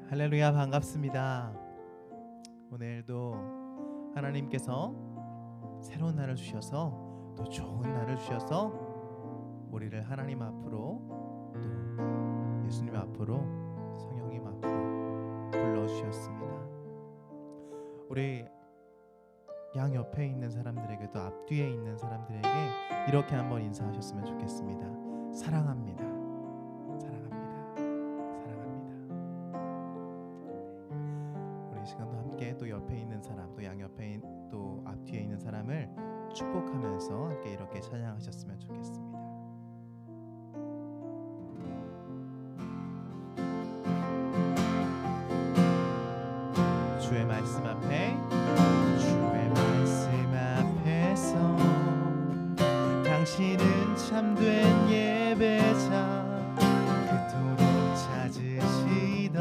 할렐루야, 반갑습니다. 오늘도 하나님께서 새로운 날을 주셔서 또 좋은 날을 주셔서 우리를 하나님 앞으로 또 예수님 앞으로 성령님 앞으로 불러주셨습니다. 우리 양 옆에 있는 사람들에게도 앞뒤에 있는 사람들에게 이렇게 한번 인사하셨으면 좋겠습니다. 사랑합니다. 우리 시간도 함께 또 옆에 있는 사람, 또 양 옆에 또 앞뒤에 있는 사람을 축복하면서 함께 이렇게 찬양하셨으면 좋겠습니다. 주의 말씀 앞에, 주의 말씀 앞에서 당신은 참된 예배자, 그토록 찾으시던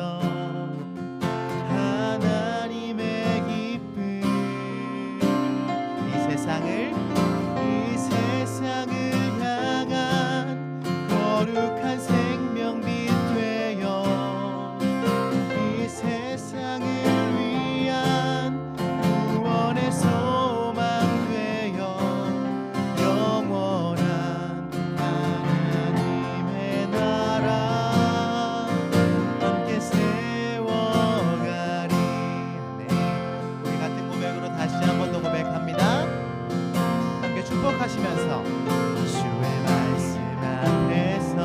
하나님의 기쁨, 이 세상을 향한 거룩한 생명빛 되어 이 세상을 위한 구원의 소망 되어 영원한 하나님의 나라 함께 세워가리. 아멘. 우리 같은 고백으로 다시 한 번 더 고백합니다. 함께 축복하시면서 주의 말씀 앞에서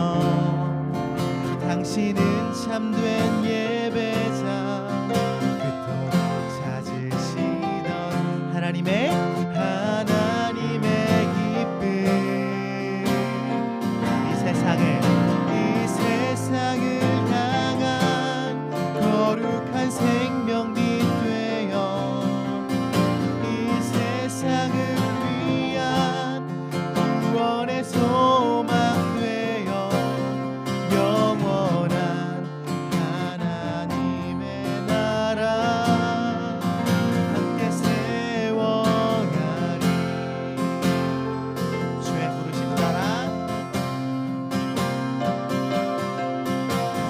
당신은 참된 예배자, 그토록 찾으시던 하나님의 기쁨, 이 세상을 향한 거룩한 생명빛 되어 이 세상을 위한 구원의 소망 되어 영원한 하나님의 나라 함께 세워가리. 주의 부르심 따라,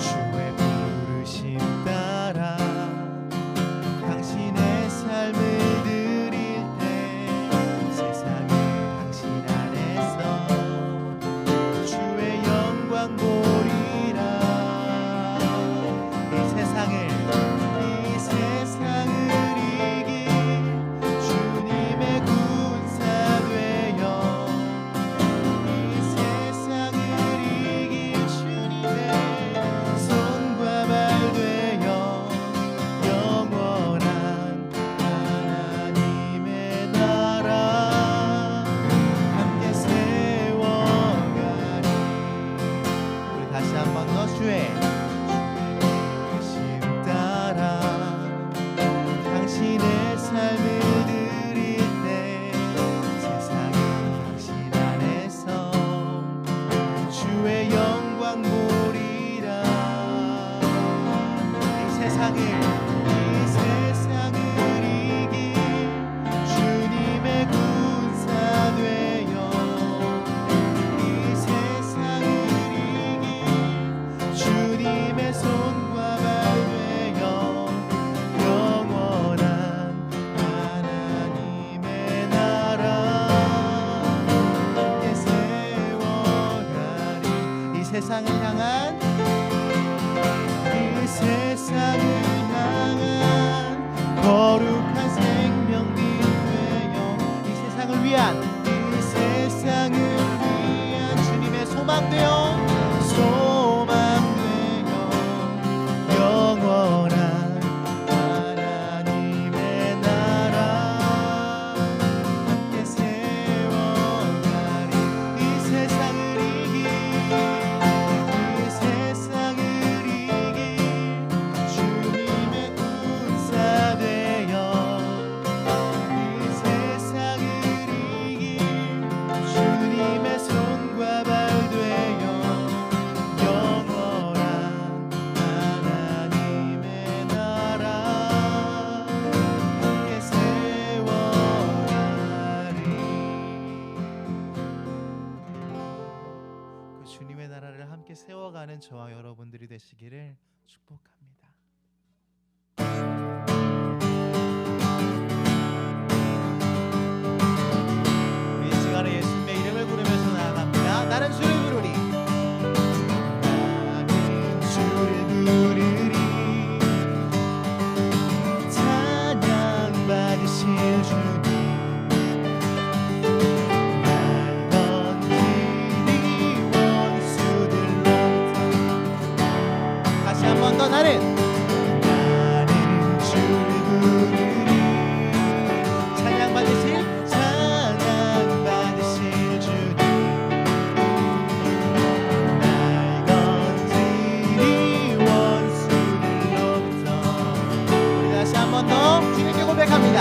주의 부르심 따라 당신의 삶을 드릴 때 세상을 당신 안에서 주의 영광 보리라. 이 세상을 이길 주님의 군사 되어 이 세상을 이길 주님의 손과 발 되어 영원한 하나님의 나라 함께 세워가리. 우리 다시 한 번 더 주의 부르심 따라 당신의 삶을 드릴 때 세상이 당신 안에서 주의 영광 보리라. 이 세상을 이길 주님의 군사 되어 이 세상을 이길 주님의 손과 발 되어 영원한 하나님의 나라 함께 세워가리. 이 세상을 향한 거룩한 생명빛 되어 이 세상을 위한 주님의 소망 되어 영원한 하나님의 나라 함께 세워가리. 이 세상을 이길 주님의 군사 되어 이 세상을 이길 주님의 손과 발 되어 영원한 하나님의 나라 함께 세워가리. 그 주님의 나라를 함께 세워가는 저와 여러분들이 되시기를 축복합니다. 한 번 더 나는 주를 부르리. 찬양 받으실 주님 날 건드리 원수들로부터. 우리 다시 한 번 더 주님께 고백합니다.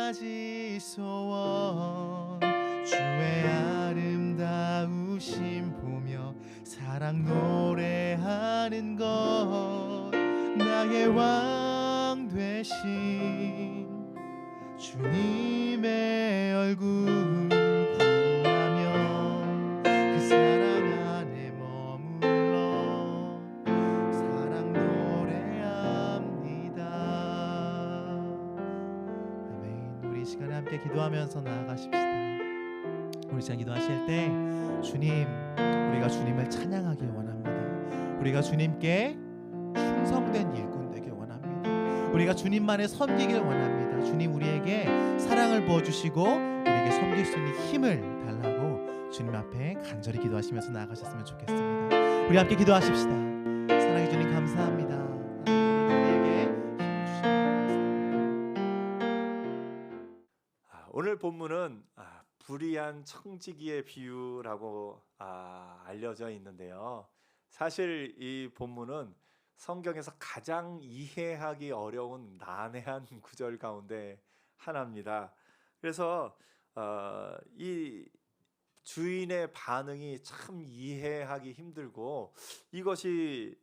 가지 소원 주의 아름다우심 보며 사랑 노래하는 것 나의 왕 되신 주님의 얼굴 구하며 그 사랑 안에 머물러 사랑 노래합니다. 아멘. 우리 이 시간에 함께 기도하면서 나아가십시다. 우리 시간 기도하실 때 주님, 우리가 주님을 찬양하길 원합니다. 우리가 주님께 충성된 일꾼 되길 원합니다. 우리가 주님만을 섬기길 원합니다. 주님, 우리에게 사랑을 부어주시고 우리에게 섬길 수 있는 힘을 달라고 주님 앞에 간절히 기도하시면서 나아가셨으면 좋겠습니다. 우리 함께 기도하십시다. 사랑해 주님 감사합니다. 우리에게 힘을 주시고 감사합니다. 오늘 본문은 불의한 청지기의 비유라고 알려져 있는데요. 사실 이 본문은 성경에서 가장 이해하기 어려운 난해한 구절 가운데 하나입니다. 그래서 이 주인의 반응이 참 이해하기 힘들고 이것이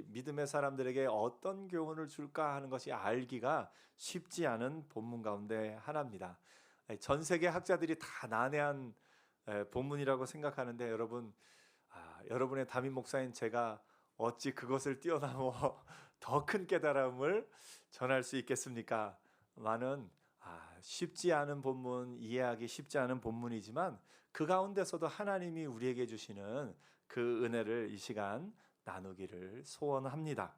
믿음의 사람들에게 어떤 교훈을 줄까 하는 것이 알기가 쉽지 않은 본문 가운데 하나입니다. 전 세계 학자들이 다 난해한 본문이라고 생각하는데 여러분의 담임 목사인 제가 어찌 그것을 뛰어넘어 더 큰 깨달음을 전할 수 있겠습니까? 많은 쉽지 않은 본문, 이해하기 쉽지 않은 본문이지만 그 가운데서도 하나님이 우리에게 주시는 그 은혜를 이 시간 나누기를 소원합니다.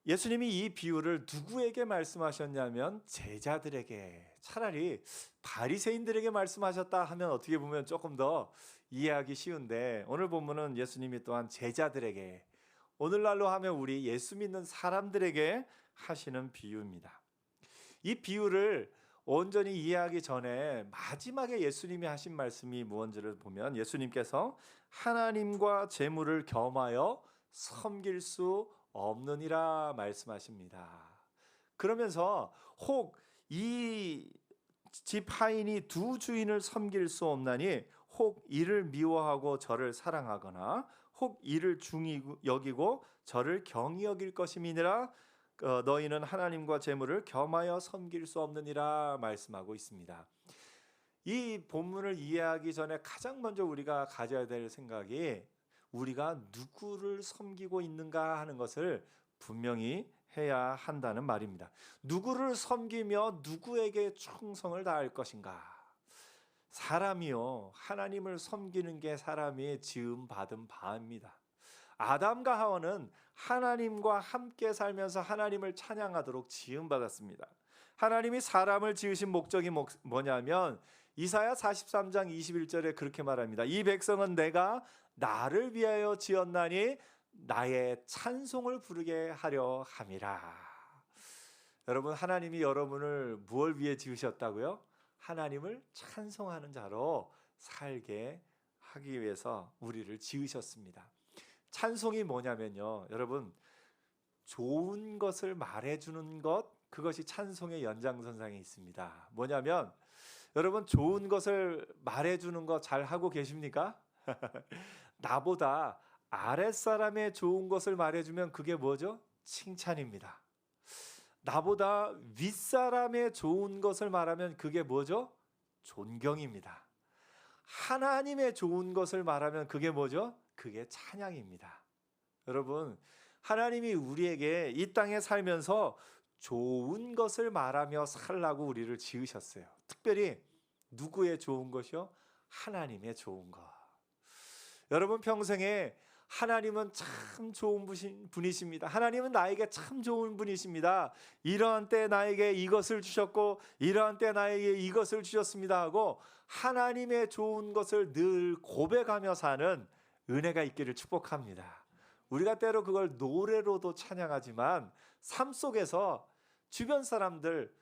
예수님이 이 비유를 누구에게 말씀하셨냐면 제자들에게, 차라리 바리새인들에게 말씀하셨다 하면 어떻게 보면 조금 더 이해하기 쉬운데 오늘 본문은 예수님이 또한 제자들에게, 오늘날로 하면 우리 예수 믿는 사람들에게 하시는 비유입니다. 이 비유를 온전히 이해하기 전에 마지막에 예수님이 하신 말씀이 무엇인지를 보면 예수님께서 하나님과 재물을 겸하여 섬길 수 없느니라 말씀하십니다. 그러면서 혹 이 집 하인이 두 주인을 섬길 수 없나니 혹 이를 미워하고 저를 사랑하거나 혹 이를 중히 여기고 저를 경히 여길 것임이니라. 너희는 하나님과 재물을 겸하여 섬길 수 없느니라 말씀하고 있습니다. 이 본문을 이해하기 전에 가장 먼저 우리가 가져야 될 생각이 우리가 누구를 섬기고 있는가 하는 것을 분명히 해야 한다는 말입니다. 누구를 섬기며 누구에게 충성을 다할 것인가? 사람이요, 하나님을 섬기는 게 사람이 지음 받은 바입니다. 아담과 하와는 하나님과 함께 살면서 하나님을 찬양하도록 지음 받았습니다. 하나님이 사람을 지으신 목적이 뭐냐면 이사야 43장 21절에 그렇게 말합니다. 이 백성은 내가 나를 위하여 지었나니 나의 찬송을 부르게 하려 함이라. 여러분, 하나님이 여러분을 무엇을 위해 지으셨다고요? 하나님을 찬송하는 자로 살게 하기 위해서 우리를 지으셨습니다. 찬송이 뭐냐면요, 여러분, 좋은 것을 말해주는 것, 그것이 찬송의 연장선상에 있습니다. 뭐냐면 여러분, 좋은 것을 말해주는 거 잘 하고 계십니까? 나보다 아랫사람의 좋은 것을 말해주면 그게 뭐죠? 칭찬입니다. 나보다 윗사람의 좋은 것을 말하면 그게 뭐죠? 존경입니다. 하나님의 좋은 것을 말하면 그게 뭐죠? 그게 찬양입니다. 여러분, 하나님이 우리에게 이 땅에 살면서 좋은 것을 말하며 살라고 우리를 지으셨어요. 특별히 누구의 좋은 것이요? 하나님의 좋은 것. 여러분, 평생에 하나님은 참 좋은 분이십니다. 하나님은 나에게 참 좋은 분이십니다. 이러한 때 나에게 이것을 주셨고 이러한 때 나에게 이것을 주셨습니다 하고 하나님의 좋은 것을 늘 고백하며 사는 은혜가 있기를 축복합니다. 우리가 때로 그걸 노래로도 찬양하지만 삶 속에서 주변 사람들,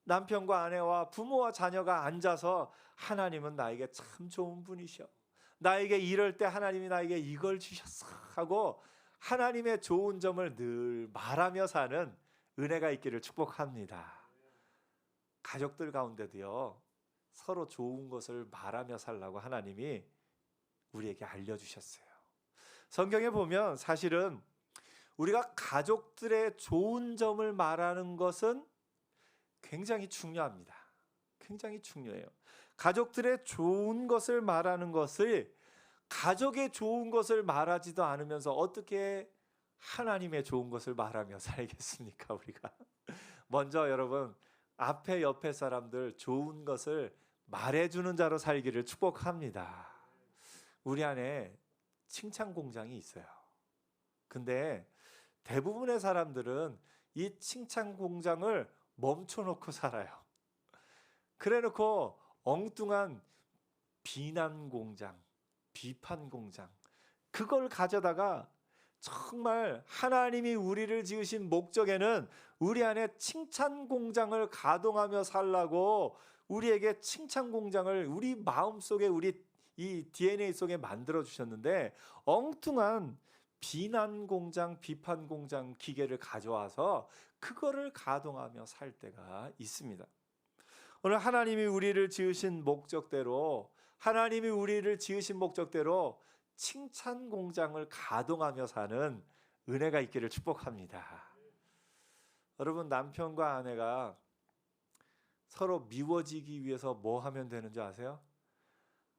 남편과 아내와 부모와 자녀가 앉아서 하나님은 나에게 참 좋은 분이셔, 나에게 이럴 때 하나님이 나에게 이걸 주셨어 하고 하나님의 좋은 점을 늘 말하며 사는 은혜가 있기를 축복합니다. 가족들 가운데도요, 서로 좋은 것을 말하며 살라고 하나님이 우리에게 알려주셨어요. 성경에 보면 사실은 우리가 가족들의 좋은 점을 말하는 것은 굉장히 중요합니다. 굉장히 중요해요. 가족들의 좋은 것을 말하는 것을 가족의 좋은 것을 말하지도 않으면서 어떻게 하나님의 좋은 것을 말하며 살겠습니까, 우리가? 먼저 여러분, 앞에 옆에 사람들 좋은 것을 말해주는 자로 살기를 축복합니다. 우리 안에 칭찬 공장이 있어요. 근데 대부분의 사람들은 이 칭찬 공장을 멈춰놓고 살아요. 그래놓고 엉뚱한 비난 공장, 비판 공장, 그걸 가져다가 정말 하나님이 우리를 지으신 목적에는 우리 안에 칭찬 공장을 가동하며 살라고 우리에게 칭찬 공장을 우리 마음속에, 우리 이 DNA 속에 만들어 주셨는데 엉뚱한 비난 공장, 비판 공장 기계를 가져와서 그거를 가동하며 살 때가 있습니다. 오늘 하나님이 우리를 지으신 목적대로, 하나님이 우리를 지으신 목적대로 칭찬 공장을 가동하며 사는 은혜가 있기를 축복합니다. 여러분, 남편과 아내가 서로 미워지기 위해서 뭐 하면 되는 줄 아세요?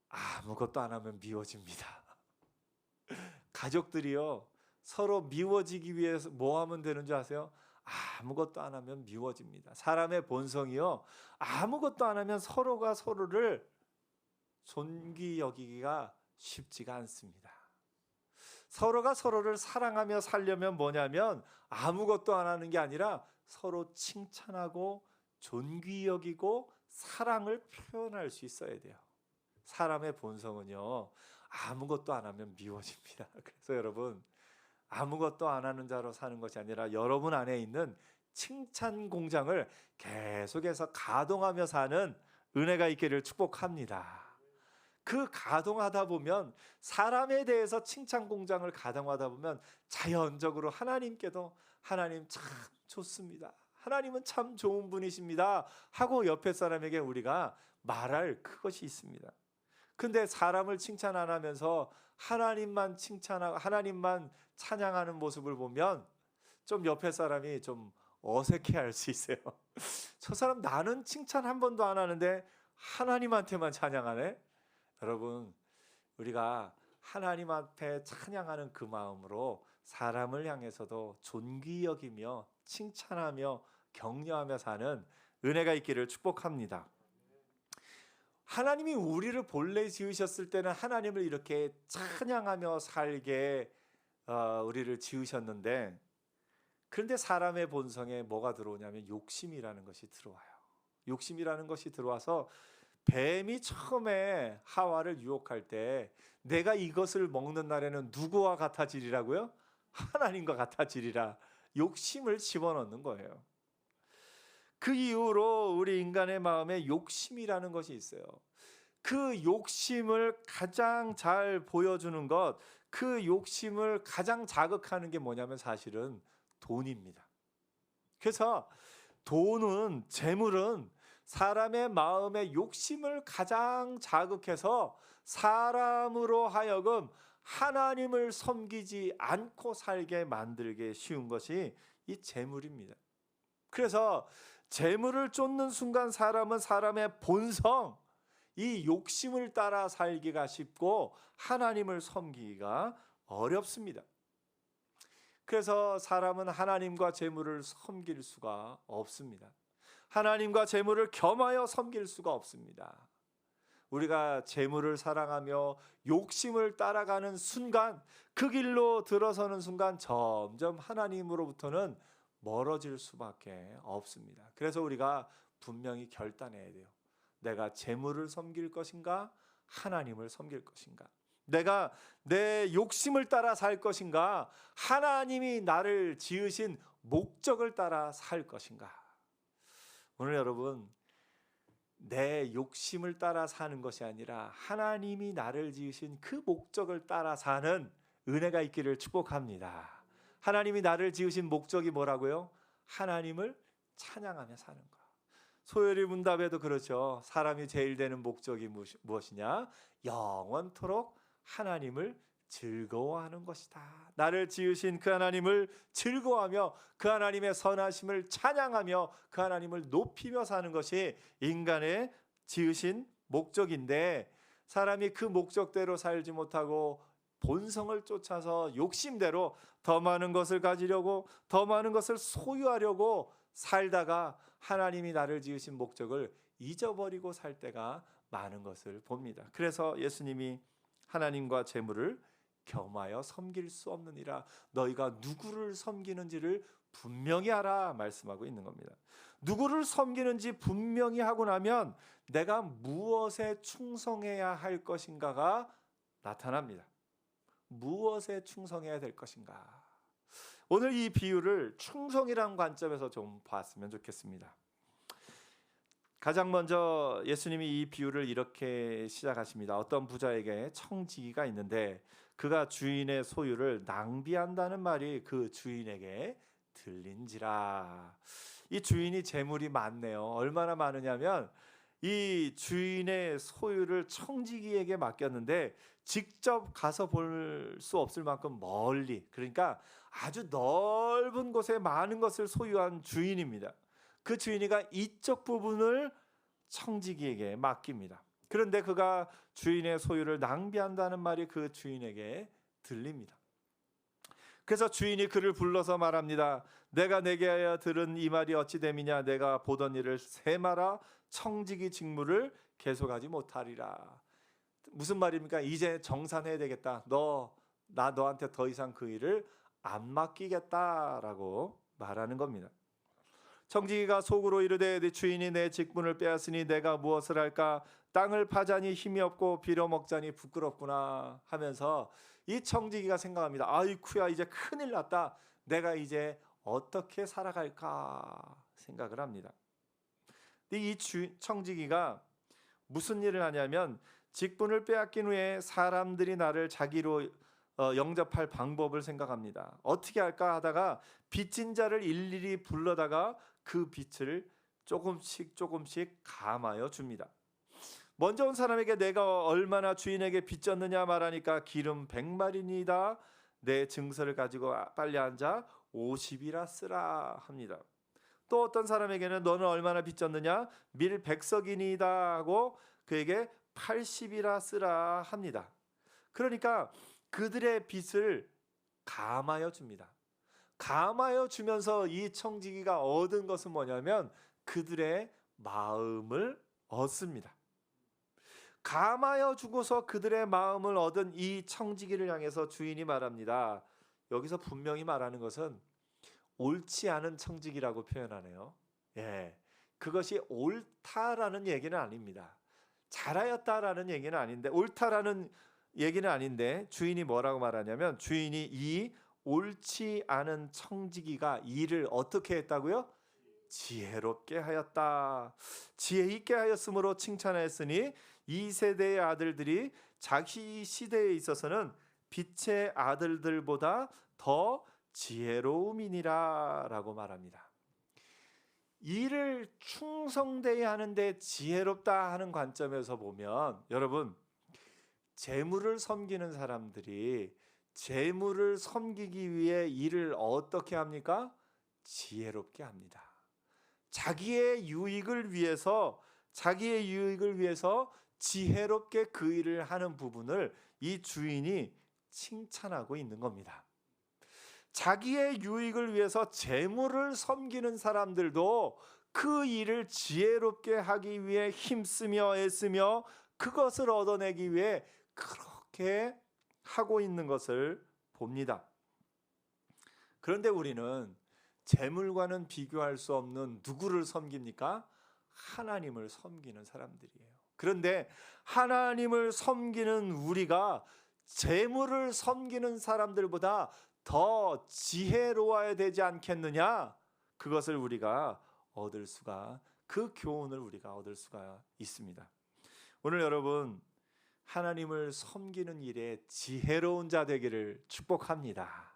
아무것도 안 하면 미워집니다. 가족들이요, 서로 미워지기 위해서 뭐 하면 되는 줄 아세요? 아무것도 안 하면 미워집니다. 사람의 본성이요, 아무것도 안 하면 서로가 서로를 존귀 여기기가 쉽지가 않습니다. 서로가 서로를 사랑하며 살려면 뭐냐면 아무것도 안 하는 게 아니라 서로 칭찬하고 존귀 여기고 사랑을 표현할 수 있어야 돼요. 사람의 본성은요, 아무것도 안 하면 미워집니다. 그래서 여러분, 아무것도 안 하는 자로 사는 것이 아니라 여러분 안에 있는 칭찬 공장을 계속해서 가동하며 사는 은혜가 있기를 축복합니다. 그 가동하다 보면, 사람에 대해서 칭찬 공장을 가동하다 보면 자연적으로 하나님께도 하나님 참 좋습니다, 하나님은 참 좋은 분이십니다 하고 옆에 사람에게 우리가 말할 그것이 있습니다. 근데 사람을 칭찬 안 하면서 하나님만 칭찬하고 하나님만 찬양하는 모습을 보면 좀 옆에 사람이 좀 어색해할 수 있어요. 저 사람 나는 칭찬 한 번도 안 하는데 하나님한테만 찬양하네. 여러분, 우리가 하나님 앞에 찬양하는 그 마음으로 사람을 향해서도 존귀 여기며 칭찬하며 격려하며 사는 은혜가 있기를 축복합니다. 하나님이 우리를 본래 지으셨을 때는 하나님을 이렇게 찬양하며 살게 우리를 지으셨는데, 그런데 사람의 본성에 뭐가 들어오냐면 욕심이라는 것이 들어와요. 욕심이라는 것이 들어와서 뱀이 처음에 하와를 유혹할 때 내가 이것을 먹는 날에는 누구와 같아지리라고요? 하나님과 같아지리라. 욕심을 집어넣는 거예요. 그 이후로 우리 인간의 마음에 욕심이라는 것이 있어요. 그 욕심을 가장 잘 보여주는 것, 그 욕심을 가장 자극하는 게 뭐냐면 사실은 돈입니다. 그래서 돈은, 재물은 사람의 마음의 욕심을 가장 자극해서 사람으로 하여금 하나님을 섬기지 않고 살게 만들게 쉬운 것이 이 재물입니다. 그래서 재물을 쫓는 순간 사람은 사람의 본성, 이 욕심을 따라 살기가 쉽고 하나님을 섬기기가 어렵습니다. 그래서 사람은 하나님과 재물을 섬길 수가 없습니다. 하나님과 재물을 겸하여 섬길 수가 없습니다. 우리가 재물을 사랑하며 욕심을 따라가는 순간, 그 길로 들어서는 순간 점점 하나님으로부터는 멀어질 수밖에 없습니다. 그래서 우리가 분명히 결단해야 돼요. 내가 재물을 섬길 것인가, 하나님을 섬길 것인가? 내가 내 욕심을 따라 살 것인가, 하나님이 나를 지으신 목적을 따라 살 것인가? 오늘 여러분, 내 욕심을 따라 사는 것이 아니라 하나님이 나를 지으신 그 목적을 따라 사는 은혜가 있기를 축복합니다. 하나님이 나를 지으신 목적이 뭐라고요? 하나님을 찬양하며 사는 것. 소요리 문답에도 그렇죠. 사람이 제일 되는 목적이 무엇이냐? 영원토록 하나님을 즐거워하는 것이다. 나를 지으신 그 하나님을 즐거워하며 그 하나님의 선하심을 찬양하며 그 하나님을 높이며 사는 것이 인간의 지으신 목적인데, 사람이 그 목적대로 살지 못하고 본성을 쫓아서 욕심대로 더 많은 것을 가지려고, 더 많은 것을 소유하려고 살다가 하나님이 나를 지으신 목적을 잊어버리고 살 때가 많은 것을 봅니다. 그래서 예수님이 하나님과 재물을 겸하여 섬길 수 없느니라, 너희가 누구를 섬기는지를 분명히 알아 말씀하고 있는 겁니다. 누구를 섬기는지 분명히 하고 나면 내가 무엇에 충성해야 할 것인가가 나타납니다. 무엇에 충성해야 될 것인가. 오늘 이 비유를 충성이라는 관점에서 좀 봤으면 좋겠습니다. 가장 먼저 예수님이 이 비유를 이렇게 시작하십니다. 어떤 부자에게 청지기가 있는데 그가 주인의 소유를 낭비한다는 말이 그 주인에게 들린지라. 이 주인이 재물이 많네요. 얼마나 많으냐면 이 주인의 소유를 청지기에게 맡겼는데 직접 가서 볼 수 없을 만큼 멀리, 그러니까 아주 넓은 곳에 많은 것을 소유한 주인입니다. 그 주인이가 이쪽 부분을 청지기에게 맡깁니다. 그런데 그가 주인의 소유를 낭비한다는 말이 그 주인에게 들립니다. 그래서 주인이 그를 불러서 말합니다. 내가 내게 하여 들은 이 말이 어찌 됨이냐? 내가 보던 일을 세마라 청지기 직무를 계속하지 못하리라. 무슨 말입니까? 이제 정산해야 되겠다. 나 너한테 더 이상 그 일을 안 맡기겠다라고 말하는 겁니다. 청지기가 속으로 이르되 네 주인이 내 직분을 빼앗으니 내가 무엇을 할까? 땅을 파자니 힘이 없고 빌어먹자니 부끄럽구나 하면서 이 청지기가 생각합니다. 아이쿠야, 이제 큰일 났다. 내가 이제 어떻게 살아갈까 생각을 합니다. 이 청지기가 무슨 일을 하냐면 직분을 빼앗긴 후에 사람들이 나를 자기로 영접할 방법을 생각합니다. 어떻게 할까 하다가 빚진 자를 일일이 불러다가 그 빚을 조금씩 감하여 줍니다. 먼저 온 사람에게 내가 얼마나 주인에게 빚졌느냐 말하니까 기름 100마리니다. 내 증서를 가지고 빨리 앉아 50이라 쓰라 합니다. 또 어떤 사람에게는 너는 얼마나 빚졌느냐? 밀 100석이니이다 하고 그에게 80이라 쓰라 합니다. 그러니까 그들의 빚을 감하여 줍니다. 감하여 주면서 이 청지기가 얻은 것은 뭐냐면 그들의 마음을 얻습니다. 감하여 주고서 그들의 마음을 얻은 이 청지기를 향해서 주인이 말합니다. 여기서 분명히 말하는 것은 옳지 않은 청지기라고 표현하네요. 그것이 옳다라는 얘기는 아닙니다. 잘하였다라는 얘기는 아닌데, 옳다라는 얘기는 아닌데 주인이 뭐라고 말하냐면 주인이 이 옳지 않은 청지기가 일을 어떻게 했다고요? 지혜롭게 하였다. 지혜 있게 하였으므로 칭찬하였으니 이 세대의 아들들이 자기 시대에 있어서는 빛의 아들들보다 더 지혜로움이니라 라고 말합니다. 일을 충성되어야 하는데 지혜롭다 하는 관점에서 보면 여러분, 재물을 섬기는 사람들이 재물을 섬기기 위해 일을 어떻게 합니까? 지혜롭게 합니다. 자기의 유익을 위해서 지혜롭게 그 일을 하는 부분을 이 주인이 칭찬하고 있는 겁니다. 자기의 유익을 위해서 재물을 섬기는 사람들도 그 일을 지혜롭게 하기 위해 힘쓰며 애쓰며 그것을 얻어내기 위해 그렇게 하고 있는 것을 봅니다. 그런데 우리는 재물과는 비교할 수 없는 누구를 섬깁니까? 하나님을 섬기는 사람들이에요. 그런데 하나님을 섬기는 우리가 재물을 섬기는 사람들보다 더 지혜로워야 되지 않겠느냐? 그것을 우리가 그 교훈을 우리가 얻을 수가 있습니다. 오늘 여러분, 하나님을 섬기는 일에 지혜로운 자 되기를 축복합니다.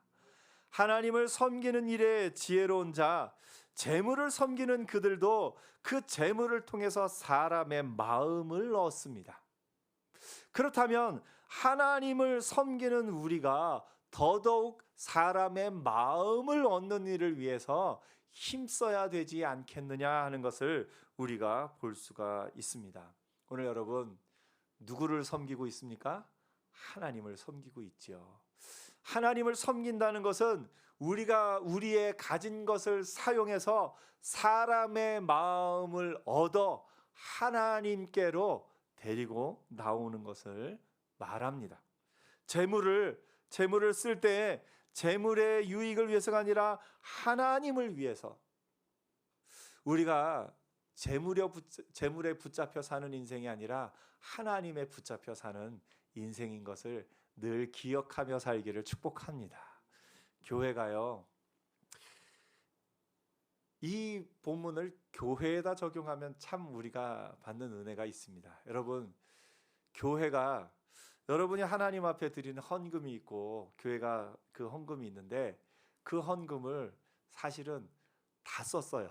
하나님을 섬기는 일에 지혜로운 자, 재물을 섬기는 그들도 그 재물을 통해서 사람의 마음을 얻습니다. 그렇다면 하나님을 섬기는 우리가 더더욱 사람의 마음을 얻는 일을 위해서 힘써야 되지 않겠느냐 하는 것을 우리가 볼 수가 있습니다. 오늘 여러분 누구를 섬기고 있습니까? 하나님을 섬기고 있죠. 하나님을 섬긴다는 것은 우리가 우리의 가진 것을 사용해서 사람의 마음을 얻어 하나님께로 데리고 나오는 것을 말합니다. 재물을 쓸 때 재물의 유익을 위해서가 아니라 하나님을 위해서, 우리가 재물에 붙잡혀 사는 인생이 아니라 하나님에 붙잡혀 사는 인생인 것을 늘 기억하며 살기를 축복합니다. 교회가요, 이 본문을 교회에다 적용하면 참 우리가 받는 은혜가 있습니다. 여러분, 교회가 여러분이 하나님 앞에 드리는 헌금이 있고 교회가 그 헌금이 있는데 그 헌금을 사실은 다 썼어요.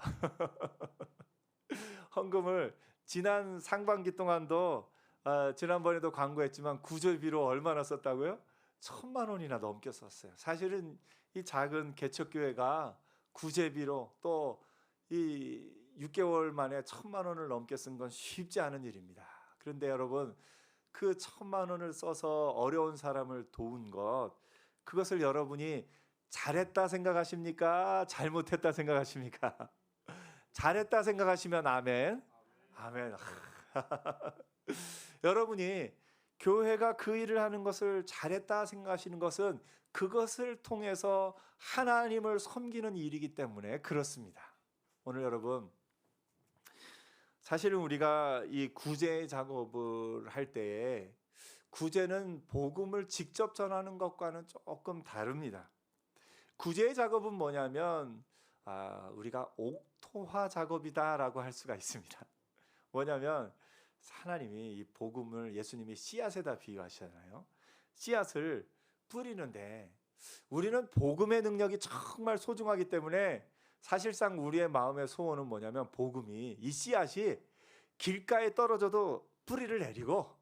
헌금을 지난 상반기 동안도 지난번에도 광고했지만 구절비로 얼마나 썼다고요? 1,000만 원이나 넘게 썼어요. 사실은 이 작은 개척교회가 구제비로 또 이 6개월 만에 1,000만 원을 넘게 쓴 건 쉽지 않은 일입니다. 그런데 여러분, 그 1,000만 원을 써서 어려운 사람을 도운 것, 그것을 여러분이 잘했다 생각하십니까? 잘못했다 생각하십니까? 잘했다 생각하시면 아멘. 아멘. 여러분이 교회가 그 일을 하는 것을 잘했다 생각하시는 것은 그것을 통해서 하나님을 섬기는 일이기 때문에 그렇습니다. 오늘 여러분, 사실은 우리가 이 구제 작업을 할 때에 구제는 복음을 직접 전하는 것과는 조금 다릅니다. 구제 작업은 뭐냐면 우리가 옥토화 작업이다라고 할 수가 있습니다. 뭐냐면 하나님이 이 복음을 예수님이 씨앗에다 비유하시잖아요. 씨앗을 뿌리는데 우리는 복음의 능력이 정말 소중하기 때문에 사실상 우리의 마음의 소원은 뭐냐면 복음이, 이 씨앗이 길가에 떨어져도 뿌리를 내리고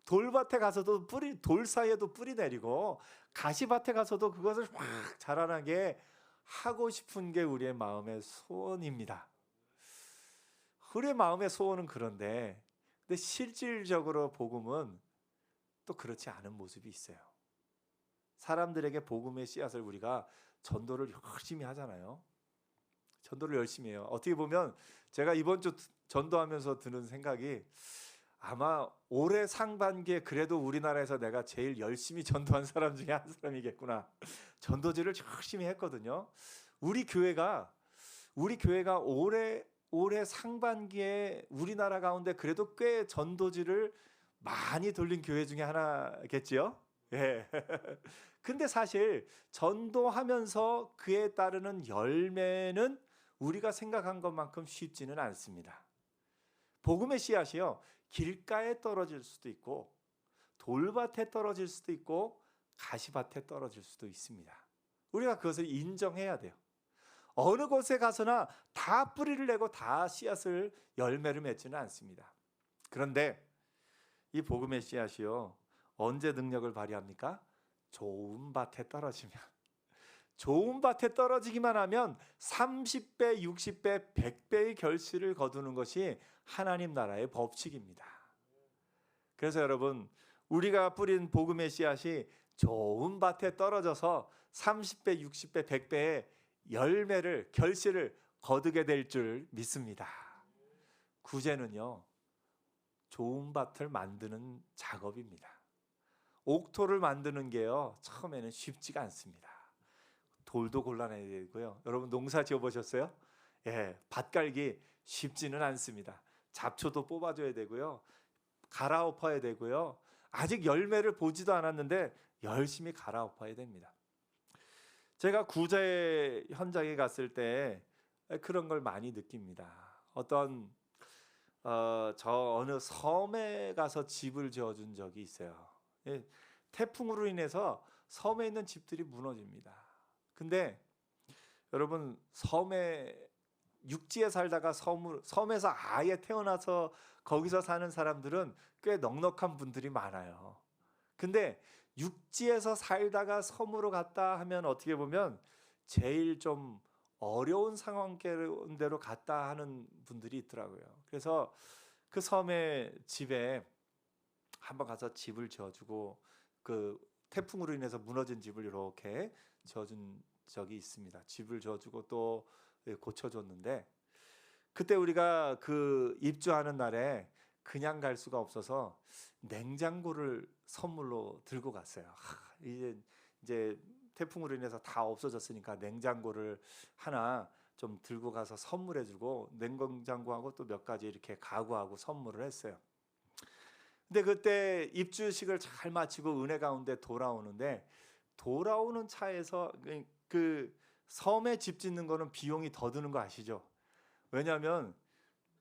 돌밭에 가서도 돌 사이에도 뿌리 내리고 가시밭에 가서도 그것을 확 자라나게 하고 싶은 게 우리의 마음의 소원입니다. 우리의 마음의 소원은 그런데 근데 실질적으로 복음은 또 그렇지 않은 모습이 있어요. 사람들에게 복음의 씨앗을 우리가 전도를 열심히 하잖아요. 전도를 열심히 해요. 어떻게 보면 제가 이번 주 전도하면서 드는 생각이 아마 올해 상반기에 그래도 우리나라에서 내가 제일 열심히 전도한 사람 중에 한 사람이겠구나. 전도지를 열심히 했거든요. 우리 교회가 올해 상반기에 우리나라 가운데 그래도 꽤 전도지를 많이 돌린 교회 중에 하나겠지요. 예. 근데 사실 전도하면서 그에 따르는 열매는 우리가 생각한 것만큼 쉽지는 않습니다. 복음의 씨앗이요, 길가에 떨어질 수도 있고 돌밭에 떨어질 수도 있고 가시밭에 떨어질 수도 있습니다. 우리가 그것을 인정해야 돼요. 어느 곳에 가서나 다 뿌리를 내고 다 씨앗을 열매를 맺지는 않습니다. 그런데 이 복음의 씨앗이요, 언제 능력을 발휘합니까? 좋은 밭에 떨어지면, 좋은 밭에 떨어지기만 하면 30배, 60배, 100배의 결실을 거두는 것이 하나님 나라의 법칙입니다. 그래서 여러분, 우리가 뿌린 복음의 씨앗이 좋은 밭에 떨어져서 30배, 60배, 100배의 열매를, 결실을 거두게 될 줄 믿습니다. 구제는요, 좋은 밭을 만드는 작업입니다. 옥토를 만드는 게요, 처음에는 쉽지가 않습니다. 돌도 골라내야 되고요. 여러분 농사 지어 보셨어요? 예, 밭 갈기 쉽지는 않습니다. 잡초도 뽑아줘야 되고요, 갈아엎어야 되고요. 아직 열매를 보지도 않았는데 열심히 갈아엎어야 됩니다. 제가 구제 현장에 갔을 때 그런 걸 많이 느낍니다. 저 어느 섬에 가서 집을 지어준 적이 있어요. 태풍으로 인해서 섬에 있는 집들이 무너집니다. 근데 여러분 섬에 육지에 살다가 섬에서 아예 태어나서 거기서 사는 사람들은 꽤 넉넉한 분들이 많아요. 근데 육지에서 살다가 섬으로 갔다 하면 어떻게 보면 제일 좀 어려운 상황 가운데로 갔다 하는 분들이 있더라고요. 그래서 그 섬의 집에 한번 가서 집을 지어주고 그 태풍으로 인해서 무너진 집을 이렇게 지어준 적이 있습니다. 집을 지어주고 또 고쳐줬는데 그때 우리가 그 입주하는 날에 그냥 갈 수가 없어서 냉장고를 선물로 들고 갔어요. 이제 태풍으로 인해서 다 없어졌으니까 냉장고를 하나 좀 들고 가서 선물해주고 냉장고하고 또 몇 가지 이렇게 가구하고 선물을 했어요. 근데 그때 입주식을 잘 마치고 은혜 가운데 돌아오는데 돌아오는 차에서 그 섬에 집 짓는 거는 비용이 더 드는 거 아시죠? 왜냐하면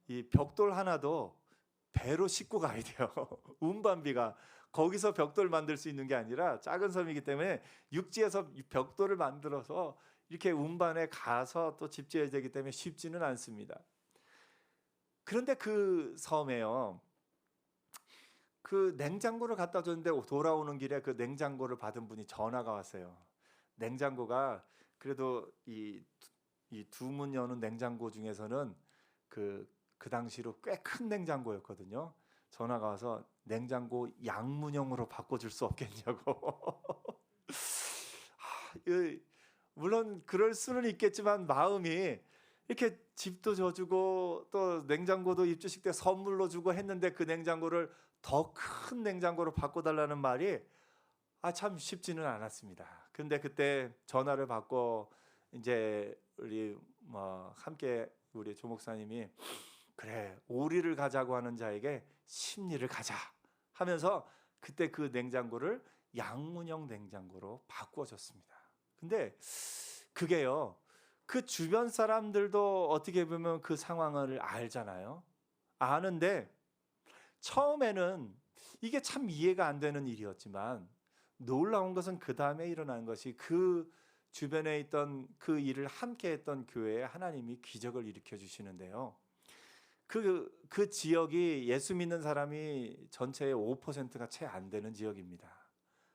이 벽돌 하나도 배로 싣고 가야 돼요. 운반비가 거기서 벽돌 만들 수 있는 게 아니라 작은 섬이기 때문에 육지에서 벽돌을 만들어서 이렇게 운반에 가서 또 집 지어야 되기 때문에 쉽지는 않습니다. 그런데 그 섬에요. 그 냉장고를 갖다 줬는데 돌아오는 길에 그 냉장고를 받은 분이 전화가 왔어요. 냉장고가 그래도 이 두 문 여는 냉장고 중에서는 그 당시로 꽤 큰 냉장고였거든요. 전화가 와서 냉장고 양문형으로 바꿔줄 수 없겠냐고. 물론 그럴 수는 있겠지만 마음이 이렇게 집도 져주고 또 냉장고도 입주식 때 선물로 주고 했는데 그 냉장고를 더 큰 냉장고로 바꿔달라는 말이 참 쉽지는 않았습니다. 근데 그때 전화를 받고 이제 우리 함께 우리 조 목사님이 그래 오리를 가자고 하는 자에게 심리를 가자 하면서 그때 그 냉장고를 양문형 냉장고로 바꿔줬습니다. 근데 그게요 그 주변 사람들도 어떻게 보면 그 상황을 알잖아요. 아는데 처음에는 이게 참 이해가 안 되는 일이었지만 놀라운 것은 그 다음에 일어난 것이 그 주변에 있던 그 일을 함께 했던 교회에 하나님이 기적을 일으켜 주시는데요. 그 지역이 예수 믿는 사람이 전체의 5%가 채 안 되는 지역입니다.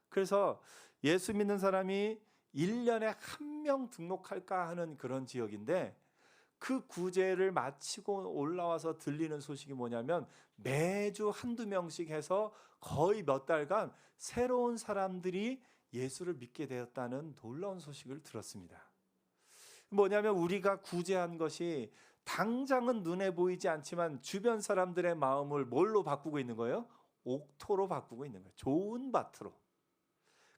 그래서 예수 믿는 사람이 1년에 한 명 등록할까 하는 그런 지역인데 그 구제를 마치고 올라와서 들리는 소식이 뭐냐면 매주 한두 명씩 해서 거의 몇 달간 새로운 사람들이 예수를 믿게 되었다는 놀라운 소식을 들었습니다. 뭐냐면 우리가 구제한 것이 당장은 눈에 보이지 않지만 주변 사람들의 마음을 뭘로 바꾸고 있는 거예요? 옥토로 바꾸고 있는 거예요. 좋은 밭으로.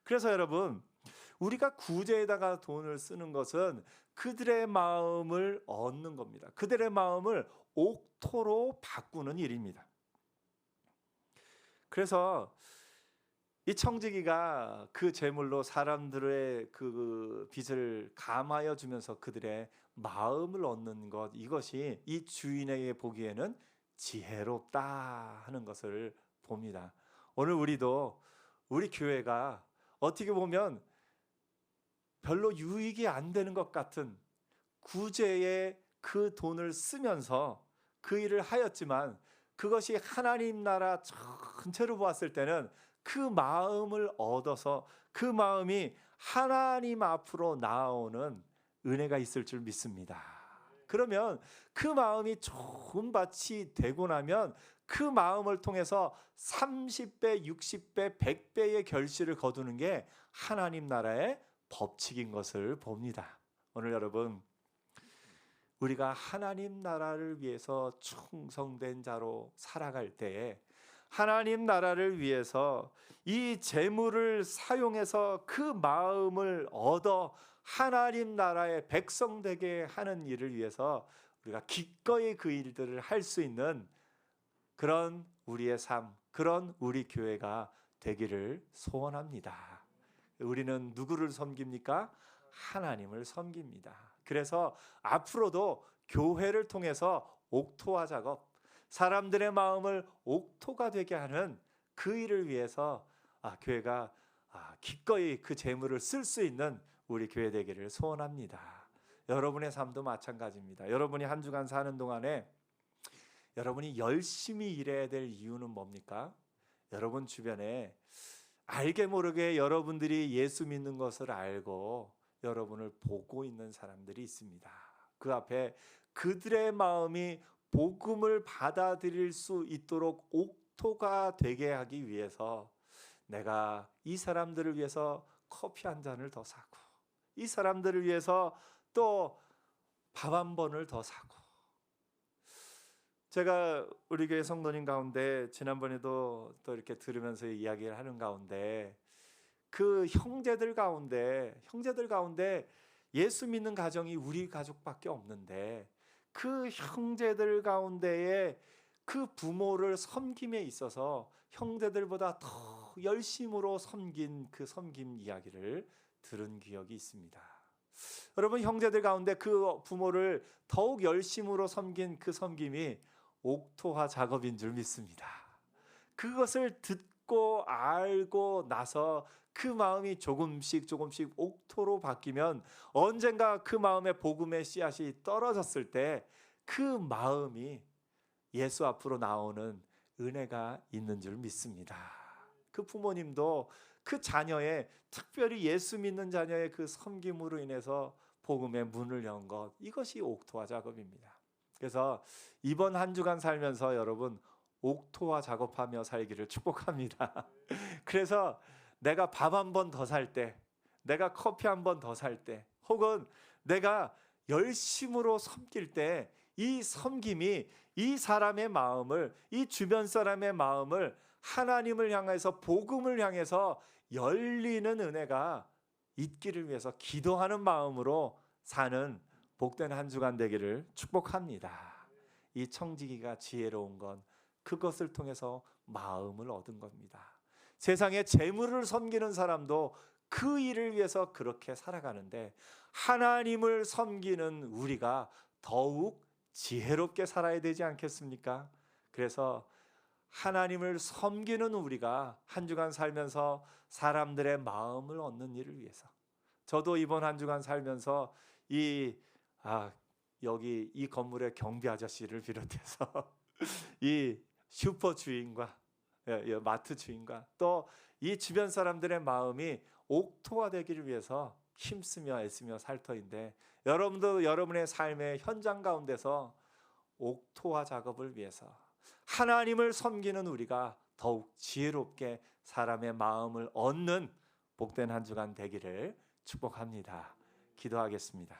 그래서 여러분 우리가 구제에다가 돈을 쓰는 것은 그들의 마음을 얻는 겁니다. 그들의 마음을 옥토로 바꾸는 일입니다. 그래서 이 청지기가 그 제물로 사람들의 그 빚을 감하여 주면서 그들의 마음을 얻는 것, 이것이 이 주인에게 보기에는 지혜롭다 하는 것을 봅니다. 오늘 우리도 우리 교회가 어떻게 보면 별로 유익이 안 되는 것 같은 구제에 그 돈을 쓰면서 그 일을 하였지만 그것이 하나님 나라 전체로 보았을 때는 그 마음을 얻어서 그 마음이 하나님 앞으로 나아오는 은혜가 있을 줄 믿습니다. 그러면 그 마음이 좋은 밭이 되고 나면 그 마음을 통해서 30배, 60배, 100배의 결실을 거두는 게 하나님 나라의 법칙인 것을 봅니다. 오늘 여러분 우리가 하나님 나라를 위해서 충성된 자로 살아갈 때에 하나님 나라를 위해서 이 재물을 사용해서 그 마음을 얻어 하나님 나라의 백성 되게 하는 일을 위해서 우리가 기꺼이 그 일들을 할 수 있는 그런 우리의 삶, 그런 우리 교회가 되기를 소원합니다. 우리는 누구를 섬깁니까? 하나님을 섬깁니다. 그래서 앞으로도 교회를 통해서 옥토화 작업, 사람들의 마음을 옥토가 되게 하는 그 일을 위해서 교회가 기꺼이 그 재물을 쓸 수 있는 우리 교회 되기를 소원합니다. 여러분의 삶도 마찬가지입니다. 여러분이 한 주간 사는 동안에 여러분이 열심히 일해야 될 이유는 뭡니까? 여러분 주변에 알게 모르게 여러분들이 예수 믿는 것을 알고 여러분을 보고 있는 사람들이 있습니다. 그 앞에 그들의 마음이 복음을 받아들일 수 있도록 옥토가 되게 하기 위해서 내가 이 사람들을 위해서 커피 한 잔을 더 사고, 이 사람들을 위해서 또 밥 한 번을 더 사고. 제가 우리 교회 성도님 가운데 지난번에도 또 이렇게 들으면서 이야기를 하는 가운데 그 형제들 가운데 예수 믿는 가정이 우리 가족밖에 없는데 그 형제들 가운데에 그 부모를 섬김에 있어서 형제들보다 더 열심으로 섬긴 그 섬김 이야기를 들은 기억이 있습니다. 여러분, 형제들 가운데 그 부모를 더욱 열심으로 섬긴 그 섬김이 옥토화 작업인 줄 믿습니다. 그것을 듣고 알고 나서 그 마음이 조금씩 옥토로 바뀌면 언젠가 그 마음에 복음의 씨앗이 떨어졌을 때 그 마음이 예수 앞으로 나오는 은혜가 있는 줄 믿습니다. 그 부모님도 그 자녀의, 특별히 예수 믿는 자녀의 그 섬김으로 인해서 복음의 문을 연 것, 이것이 옥토화 작업입니다. 그래서 이번 한 주간 살면서 여러분 옥토화 작업하며 살기를 축복합니다. 그래서 내가 밥 한 번 더 살 때, 내가 커피 한 번 더 살 때, 혹은 내가 열심으로 섬길 때 이 섬김이 이 사람의 마음을, 이 주변 사람의 마음을 하나님을 향해서, 복음을 향해서 열리는 은혜가 있기를 위해서 기도하는 마음으로 사는 복된 한 주간 되기를 축복합니다. 이 청지기가 지혜로운 건 그것을 통해서 마음을 얻은 겁니다. 세상에 재물을 섬기는 사람도 그 일을 위해서 그렇게 살아가는데 하나님을 섬기는 우리가 더욱 지혜롭게 살아야 되지 않겠습니까? 그래서 하나님을 섬기는 우리가 한 주간 살면서 사람들의 마음을 얻는 일을 위해서, 저도 이번 한 주간 살면서 여기 이 건물의 경비 아저씨를 비롯해서 이 슈퍼 주인과 마트 주인과 또 이 주변 사람들의 마음이 옥토화 되기를 위해서 힘쓰며 애쓰며 살 터인데, 여러분도 여러분의 삶의 현장 가운데서 옥토화 작업을 위해서 하나님을 섬기는 우리가 더욱 지혜롭게 사람의 마음을 얻는 복된 한 주간 되기를 축복합니다. 기도하겠습니다.